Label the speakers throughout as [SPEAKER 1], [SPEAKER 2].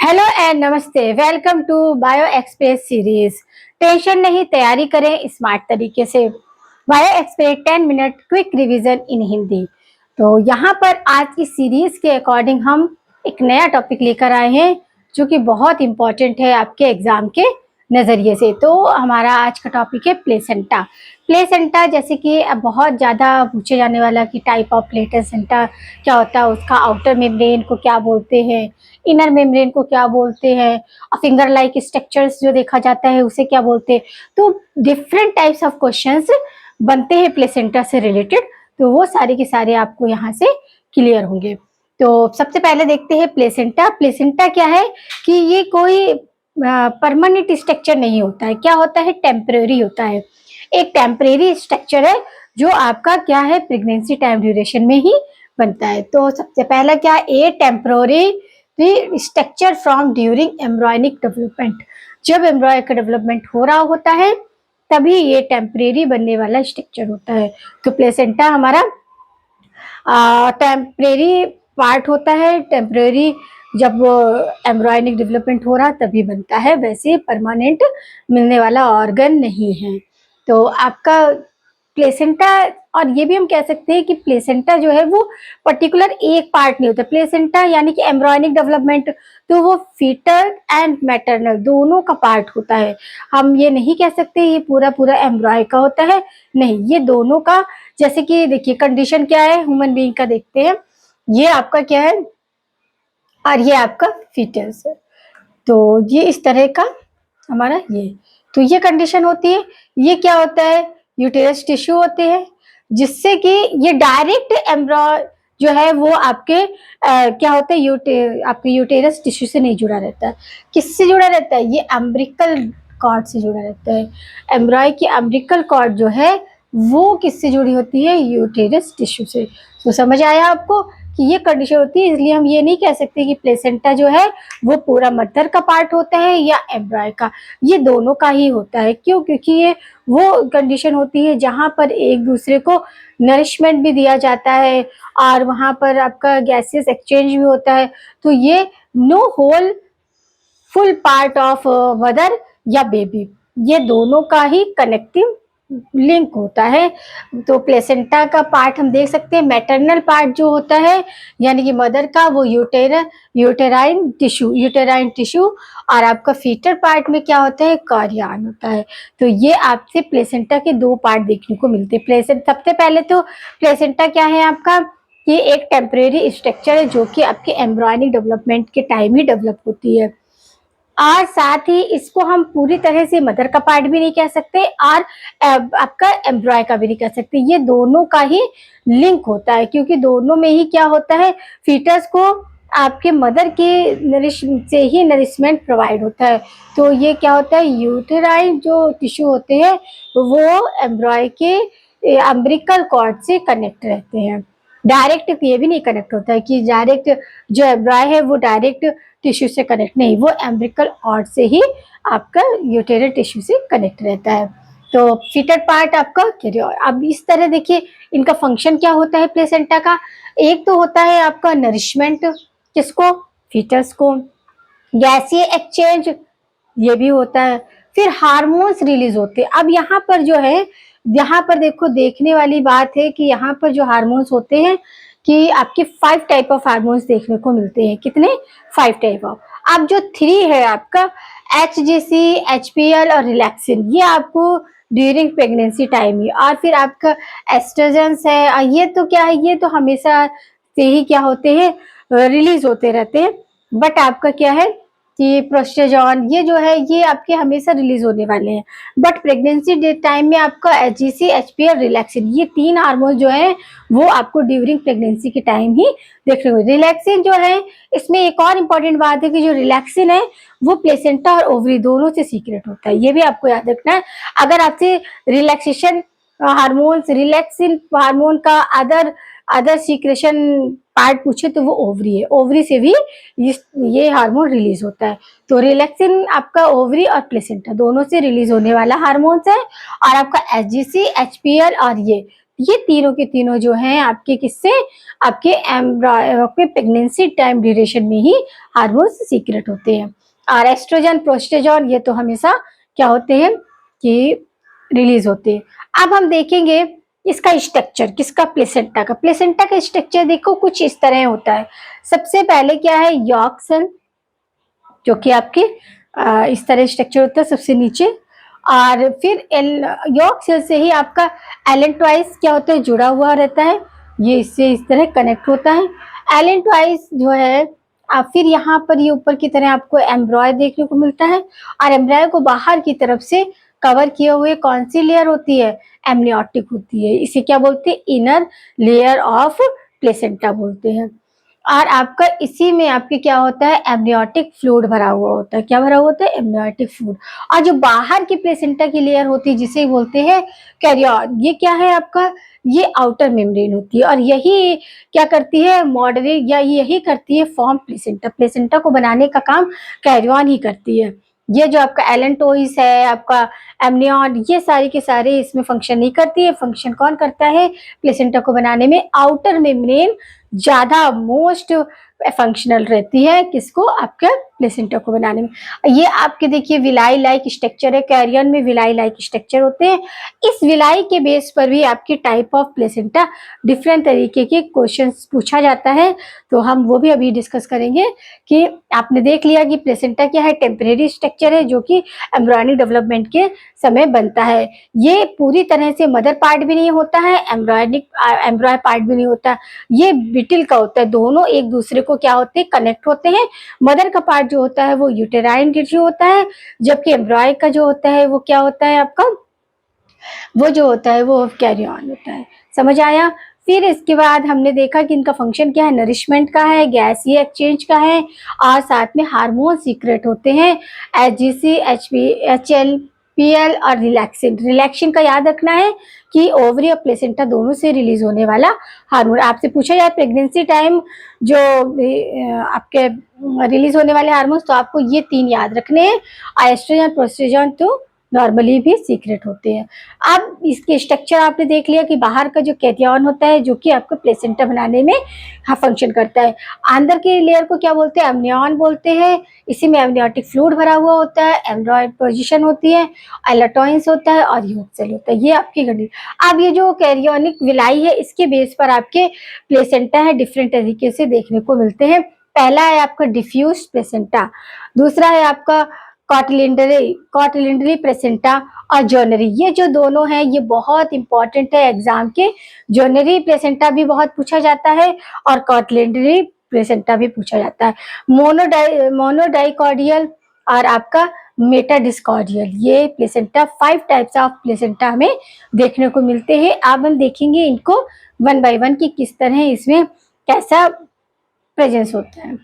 [SPEAKER 1] Hello and नमस्ते। Welcome to bio express series. Tension नहीं, तैयारी करें स्मार्ट तरीके से। Bio express 10 minute quick revision in Hindi. तो यहाँ पर आज की सीरीज के अकॉर्डिंग हम एक नया टॉपिक लेकर आए हैं जो कि बहुत इम्पोर्टेंट है आपके एग्जाम के नज़रिए से। तो हमारा आज का टॉपिक है प्लेसेंटा। प्लेसेंटा जैसे कि अब बहुत ज़्यादा पूछे जाने वाला कि टाइप ऑफ प्लेसेंटा क्या होता है, उसका आउटर मेम्ब्रेन को क्या बोलते हैं, इनर मेम्ब्रेन को क्या बोलते हैं, और फिंगर लाइक स्ट्रक्चर्स जो देखा जाता है उसे क्या बोलते हैं। तो डिफरेंट टाइप्स ऑफ क्वेश्चंस बनते हैं प्लेसेंटा से रिलेटेड। तो वो सारे के सारे आपको यहाँ से क्लियर होंगे। तो सबसे पहले देखते हैं प्लेसेंटा। प्लेसेंटा क्या है कि ये कोई परमानेंट स्ट्रक्चर नहीं होता है। क्या होता है? टेम्परेरी होता है। एक टेम्परेरी स्ट्रक्चर है जो आपका क्या है, प्रेगनेंसी टाइम ड्यूरेशन में ही बनता है। तो सबसे पहला क्या है, a temporary structure from during embryonic development. जब एम्ब्रॉय का डेवलपमेंट हो रहा होता है तभी ये टेम्परेरी बनने वाला स्ट्रक्चर होता है। तो प्लेसेंटा हमारा टेम्परेरी पार्ट होता है। टेम्परेरी जब एम्ब्रॉयनिक डेवलपमेंट हो रहा तभी बनता है, वैसे परमानेंट मिलने वाला ऑर्गन नहीं है। तो आपका प्लेसेंटा, और ये भी हम कह सकते हैं कि प्लेसेंटा जो है वो पर्टिकुलर एक पार्ट नहीं होता। प्लेसेंटा यानी कि एम्ब्रॉयनिक डेवलपमेंट, तो वो फीटल एंड मैटरनल दोनों का पार्ट होता है। हम ये नहीं कह सकते ये पूरा पूरा एम्ब्रॉय का होता है, नहीं, ये दोनों का। जैसे कि देखिए कंडीशन क्या है ह्यूमन बीइंग का, देखते हैं। ये आपका क्या है और ये आपका फीटस है। तो ये इस तरह का हमारा ये, तो ये कंडीशन होती है। ये क्या होता है, यूटेरस टिश्यू होते हैं, जिससे कि ये डायरेक्ट एम्ब्रॉय जो है वो आपके क्या होता है, आपके यूटेरस टिश्यू से नहीं जुड़ा रहता है। किससे जुड़ा रहता है? ये अम्बिलिकल कॉर्ड से जुड़ा रहता है। एम्ब्रॉय की अम्बिलिकल कॉर्ड जो है वो किससे जुड़ी होती है? यूटेरस टिश्यू से। तो समझ आया आपको कि ये कंडीशन होती है। इसलिए हम ये नहीं कह सकते कि प्लेसेंटा जो है वो पूरा मदर का पार्ट होता है या एम्ब्रॉय का। ये दोनों का ही होता है। क्यों? क्योंकि ये वो कंडीशन होती है जहाँ पर एक दूसरे को नरिशमेंट भी दिया जाता है और वहाँ पर आपका गैसेस एक्सचेंज भी होता है। तो ये no whole full part of mother या बेबी, ये दोनों का ही कनेक्टिव लिंक होता है। तो प्लेसेंटा का पार्ट हम देख सकते हैं, मैटरनल पार्ट जो होता है यानी कि मदर का, वो यूटेराइन टिश्यू, और आपका फीटर पार्ट में क्या होता है? कार्यान होता है। तो ये आपसे प्लेसेंटा के दो पार्ट देखने को मिलते हैं। प्लेसेंटा सबसे पहले तो प्लेसेंटा क्या है आपका, ये एक टेम्परेरी स्ट्रक्चर है जो कि आपके एम्ब्रॉयनिक डेवलपमेंट के टाइम ही डेवलप होती है। और साथ ही इसको हम पूरी तरह से मदर का पार्ट भी नहीं कह सकते और आपका एम्ब्रॉय का भी नहीं कह सकते। ये दोनों का ही लिंक होता है, क्योंकि दोनों में ही क्या होता है, फीटस को आपके मदर के नरिश से ही नरिशमेंट प्रोवाइड होता है। तो ये क्या होता है, यूटेराइन जो टिश्यू होते हैं वो एम्ब्रॉय के अम्बिलिकल कॉर्ड से कनेक्ट रहते हैं। डायरेक्ट ये भी नहीं कनेक्ट होता है कि डायरेक्ट जो एम्ब्रॉय है वो डायरेक्ट टिश्यू से कनेक्ट नहीं, वो एम्ब्रिकल कॉर्ड से ही आपका यूटेरल टिश्यू से कनेक्ट रहता है। तो फीटर पार्ट आपका कैरियर। अब इस तरह देखिए इनका फंक्शन क्या होता है प्लेसेंटा का। एक तो होता है आपका नरिशमेंट, किसको? फीटस को। गैसीय एक्सचेंज ये भी होता है। फिर हार्मोन्स रिलीज होते हैं। अब यहाँ पर जो है, यहाँ पर देखो देखने वाली बात है कि यहाँ पर जो हार्मोन्स होते हैं कि आपके 5 टाइप ऑफ हार्मोन्स देखने को मिलते हैं। कितने? 5 टाइप ऑफ। अब जो 3 है आपका HGC, HPL और रिलैक्सिन, ये आपको ड्यूरिंग प्रेगनेंसी टाइम ही। और फिर आपका एस्ट्रोजेंस है, ये तो क्या है, ये तो हमेशा से ही क्या होते हैं, रिलीज होते रहते हैं। बट आपका क्या है कि प्रोस्टेजॉन ये जो है ये आपके हमेशा रिलीज होने वाले हैं। बट प्रेगनेंसी डे टाइम में आपका HGC, HPL, रिलैक्सिन, ये 3 हार्मोन जो है वो आपको ड्यूरिंग प्रेगनेंसी के टाइम ही देखने को। रिलैक्सिन जो है, इसमें एक और इम्पॉर्टेंट बात है कि जो रिलैक्सिन है वो प्लेसेंटा और ओवरी दोनों से सीक्रेट होता है। ये भी आपको याद रखना है। अगर आपसे रिलैक्सेशन हार्मोन्स, रिलैक्सिन हार्मोन का अदर सीक्रेशन पार्ट पूछे तो वो ओवरी है। ओवरी से भी ये हार्मोन रिलीज होता है। तो रिलैक्सिन आपका ओवरी और प्लेसेंटा दोनों से रिलीज होने वाला हार्मोन्स है। और आपका HGC, HPL और ये ये तीनों के तीनों जो हैं आपके किससे, आपके प्रेगनेंसी टाइम ड्यूरेशन में ही हार्मोन्स सीक्रेट होते हैं। और एस्ट्रोजन, प्रोस्टेजॉन ये तो हमेशा क्या होते हैं कि रिलीज होते हैं। अब हम देखेंगे इसका स्ट्रक्चर, किसका, प्लेसेंटा का। प्लेसेंटा का स्ट्रक्चर देखो कुछ इस तरह होता है। सबसे पहले क्या है, यॉर्क सेल, जो कि आपके इस तरह स्ट्रक्चर होता है सबसे नीचे। और फिर यॉर्क सेल से ही आपका एलेंट्राइस क्या होता है, जुड़ा हुआ रहता है, ये इससे इस तरह कनेक्ट होता है। एलेंट्राइस जो है आप फिर यहाँ पर ये ऊपर की तरह आपको एम्ब्रॉय देखने को मिलता है, और एम्ब्रॉय को बाहर की तरफ से कवर किए हुए कौन सी लेयर होती है, एमनियोटिक होती है। इसे क्या बोलते हैं, इनर लेयर ऑफ प्लेसेंटा बोलते हैं। और आपका इसी में आपके क्या होता है, एमनियोटिक फ्लूइड भरा हुआ होता है। क्या भरा हुआ होता है, एमनियोटिक फ्लूइड। और जो बाहर की प्लेसेंटा की लेयर होती है जिसे बोलते हैं कैरियन, ये क्या है आपका, ये आउटर मेम्ब्रेन होती है, और यही क्या करती है, मॉडरेट या यही करती है फॉर्म प्लेसेंटा। प्लेसेंटा को बनाने का काम कैरियन ही करती है। ये जो आपका एलेंटोइस है, आपका एमनियन, ये सारी के सारे इसमें फंक्शन नहीं करती है। फंक्शन कौन करता है, प्लेसेंटा को बनाने में आउटर मेम्ब्रेन ज्यादा मोस्ट फंक्शनल रहती है, किसको, आपके प्लेसेंटा को बनाने में। ये आपके देखिए विलाई लाइक स्ट्रक्चर है, कैरियन में विलाई लाइक स्ट्रक्चर होते हैं। इस विलाई के बेस पर भी आपकी टाइप ऑफ प्लेसेंटा डिफरेंट तरीके के क्वेश्चंस पूछा जाता है, तो हम वो भी अभी डिस्कस करेंगे। कि आपने देख लिया कि प्लेसेंटा क्या है, टेम्परेरी स्ट्रक्चर है जो कि एम्ब्रॉयनिक डेवलपमेंट के समय बनता है। ये पूरी तरह से मदर पार्ट भी नहीं होता है, एम्ब्रॉय पार्ट भी नहीं होता, ये बिटिल का होता है। दोनों एक दूसरे को क्या होते हैं, कनेक्ट होते हैं। मदर का पार्ट जो होता है वो यूटेराइन टिश्यू होता है, जबकि एम्ब्रॉय का जो होता है वो क्या होता है आपका, वो जो होता है वो कैरियन होता है। समझ आया। फिर इसके बाद हमने देखा कि इनका फंक्शन क्या है, नरिशमेंट का है, गैसीय एक्सचेंज का है, और साथ में हार्मोन सीक्रेट होते हैं, एचजीसी, एचएलपीएल और रिलैक्सिन। रिलैक्सिन का याद रखना है कि ओवरी और प्लेसेंटा दोनों से रिलीज होने वाला हार्मोन। आपसे पूछा जाए प्रेगनेंसी टाइम जो आपके रिलीज होने वाले हार्मोन्स, तो आपको ये तीन याद रखने हैं। एस्ट्रोजन, प्रोस्टेजॉन तो नॉर्मली भी सीक्रेट होते हैं। अब इसके स्ट्रक्चर आपने देख लिया कि बाहर का जो कैरियन होता है जो कि आपको प्लेसेंटा बनाने में फंक्शन करता है। अंदर के लेयर को क्या बोलते हैं, एमनियन बोलते हैं। इसी में एमनियोटिक फ्लूइड भरा हुआ होता है, एम्ब्रॉयड पोजीशन होती है, एलेटॉइंस होता है और यूक सेल होता है। ये आपकी गणित। अब ये जो कैरियोनिक विलाई है इसके बेस पर आपके प्लेसेंटा है डिफरेंट तरीके से देखने को मिलते हैं। पहला है आपका डिफ्यूज प्लेसेंटा, दूसरा है आपका कॉटिलिंडरी प्लेसेंटा और जॉनरी। ये जो दोनों हैं ये बहुत इंपॉर्टेंट है एग्जाम के। जॉनरी प्लेसेंटा भी बहुत पूछा जाता है और कॉटिलिंडरी प्लेसेंटा भी पूछा जाता है। मोनोडाइकॉर्डियल और आपका मेटाडिस्कॉर्डियल, ये प्लेसेंटा 5 टाइप्स ऑफ प्लेसेंटा हमें देखने को मिलते हैं। अब हम देखेंगे इनको 1 बाय 1 कि किस तरह इसमें कैसा प्रेजेंस होता है।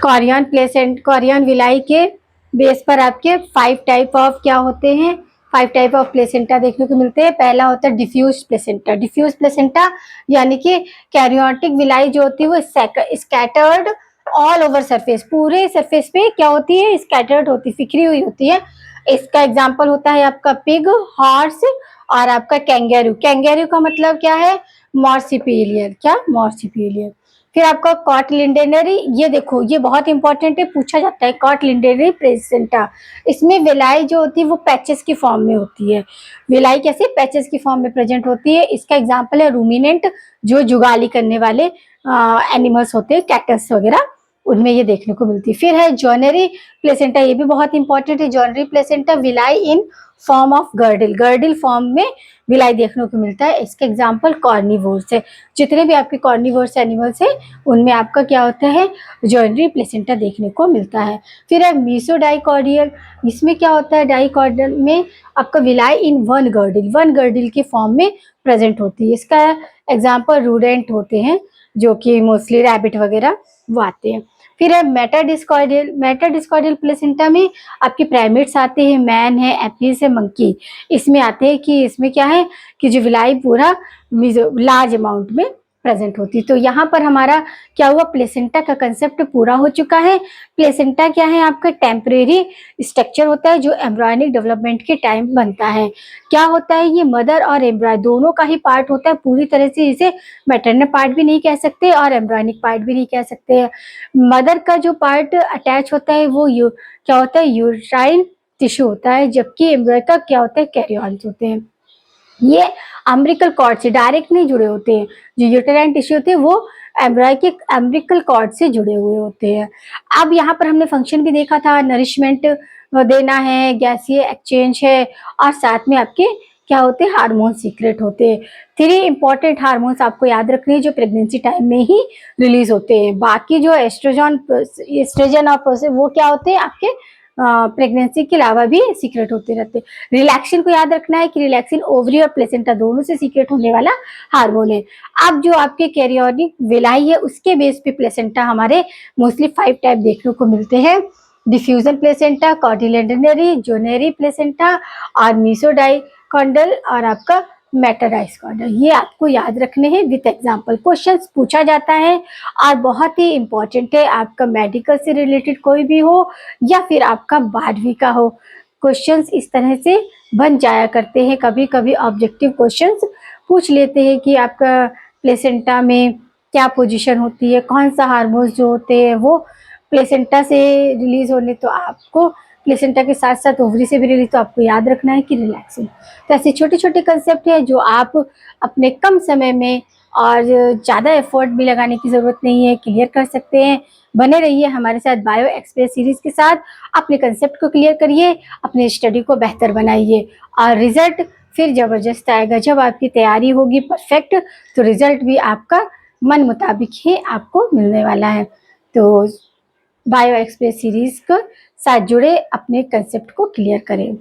[SPEAKER 1] कोरियन विलाई के बेस पर आपके 5 टाइप ऑफ क्या होते हैं, 5 टाइप ऑफ प्लेसेंटा देखने को मिलते हैं। पहला होता है डिफ्यूज प्लेसेंटा। डिफ्यूज प्लेसेंटा यानी कि कैरियोटिक विलाई जो होती है वो स्कैटर्ड ऑल ओवर सरफेस, पूरे सरफेस पे क्या होती है, स्कैटर्ड होती, बिखरी हुई होती है। इसका एग्जाम्पल होता है आपका पिग, हॉर्स और आपका कैंगेरू। कैंगेरू का मतलब क्या है, मॉर्सिपिलियर, क्या, मॉर्सिपिलियर। फिर आपका कॉटिलिंडरी, ये देखो ये बहुत इंपॉर्टेंट है, पूछा जाता है। कॉटिलिंडरी प्लेसेंटा, इसमें विलाई जो होती है वो पैचेस की फॉर्म में होती है। विलाई कैसे, पैचेस की फॉर्म में प्रेजेंट होती है। इसका एग्जांपल है रूमिनेंट, जो जुगाली करने वाले एनिमल्स होते हैं, कैटस वगैरह, उनमें ये देखने को मिलती है। फिर है जॉनरी प्लेसेंटा, ये भी बहुत इंपॉर्टेंट है। Zonary placenta villi in form of girdle, girdle form में विलाई देखने को मिलता है। इसके एग्जाम्पल कॉर्निवोर्स है, जितने भी आपके कॉर्निवोर्स एनिमल्स हैं उनमें आपका क्या होता है, जॉनरी प्लेसेंटा देखने को मिलता है। फिर है मीसोडाइकॉर्डियल, इसमें क्या होता है, डाइकॉर्डियल में आपका villi in one girdle, one girdle के फॉर्म में प्रेजेंट होती है। इसका एग्जाम्पल रूडेंट होते हैं जो कि मोस्टली रैबिट वगैरह वो आते हैं। फिर है मेटाडिस्कॉर्डियल, मेटाडिस्कॉर्डियल प्लेसेंटा में आपके प्राइमेट्स आते हैं, मैन है, एपीज है, मंकी, इसमें आते हैं कि इसमें क्या है कि जो विलाई पूरा लार्ज अमाउंट में प्रेजेंट होती है। तो यहाँ पर हमारा क्या हुआ, प्लेसेंटा का कंसेप्ट पूरा हो चुका है। प्लेसेंटा क्या है, आपका टेम्परेरी स्ट्रक्चर होता है जो एम्ब्रियोनिक डेवलपमेंट के टाइम बनता है। क्या होता है, ये मदर और एम्ब्रियो दोनों का ही पार्ट होता है पूरी तरह से। इसे मैटरनल पार्ट भी नहीं कह सकते और एम्ब्रियोनिक पार्ट भी नहीं कह सकते हैं। मदर का जो पार्ट अटैच होता है वो क्या होता है, यूट्राइन टिश्यू होता है, जबकि एम्ब्रियो का क्या होता है, कैरियॉन्स होते हैं। ये अम्बिलिकल कॉर्ड से डायरेक्ट नहीं जुड़े होते हैं। जो यूटेराइन टिश्यू होते हैं वो एम्ब्रियो के अम्बिलिकल कॉर्ड से जुड़े हुए होते हैं। अब यहाँ पर हमने फंक्शन भी देखा था, नरिशमेंट देना है, गैसीय एक्सचेंज है, और साथ में आपके क्या होते हैं, हार्मोन सीक्रेट होते हैं। 3 इंपॉर्टेंट हार्मोन्स आपको याद रखने हैं जो प्रेगनेंसी टाइम में ही रिलीज होते हैं। बाकी जो एस्ट्रोजन और वो क्या होते हैं, आपके प्रेगनेंसी के अलावा भी सीक्रेट होते रहते हैं। रिलैक्सिन को याद रखना है कि रिलैक्सिन ओवरी और प्लेसेंटा दोनों से सीक्रेट होने वाला हार्मोन है। अब जो आपके कैरियोनिक विलाई है उसके बेस पे प्लेसेंटा हमारे मोस्टली 5 टाइप देखने को मिलते हैं। डिफ्यूजन प्लेसेंटा, कॉटिलेडनरी, जोनेरी प्लेसेंटा और मीसोडाइकॉन्डल और आपका मेटाडाइस्कॉन्डल। ये आपको याद रखने हैं विद एग्जांपल। क्वेश्चंस पूछा जाता है और बहुत ही इंपॉर्टेंट है, आपका मेडिकल से रिलेटेड कोई भी हो या फिर आपका 12वीं का हो, क्वेश्चंस इस तरह से बन जाया करते हैं। कभी कभी ऑब्जेक्टिव क्वेश्चंस पूछ लेते हैं कि आपका प्लेसेंटा में क्या पोजीशन होती है, कौन सा हार्मोन्स जो होते हैं वो प्लेसेंटा से रिलीज होने, तो आपको प्लेसेंटा के साथ साथ ओवरी से भी रिलीज, तो आपको याद रखना है कि रिलैक्सिन। तो ऐसे छोटे छोटे कंसेप्ट है जो आप अपने कम समय में और ज़्यादा एफर्ट भी लगाने की ज़रूरत नहीं है, क्लियर कर सकते हैं। बने रहिए हमारे साथ बायो एक्सप्रेस सीरीज़ के साथ, अपने कंसेप्ट को क्लियर करिए, अपने स्टडी को बेहतर बनाइए और रिजल्ट फिर ज़बरदस्त आएगा। जब आपकी तैयारी होगी परफेक्ट तो रिजल्ट भी आपका मन मुताबिक ही आपको मिलने वाला है। तो बायो एक्सप्रेस सीरीज़ के साथ जुड़े अपने कंसेप्ट को क्लियर करें।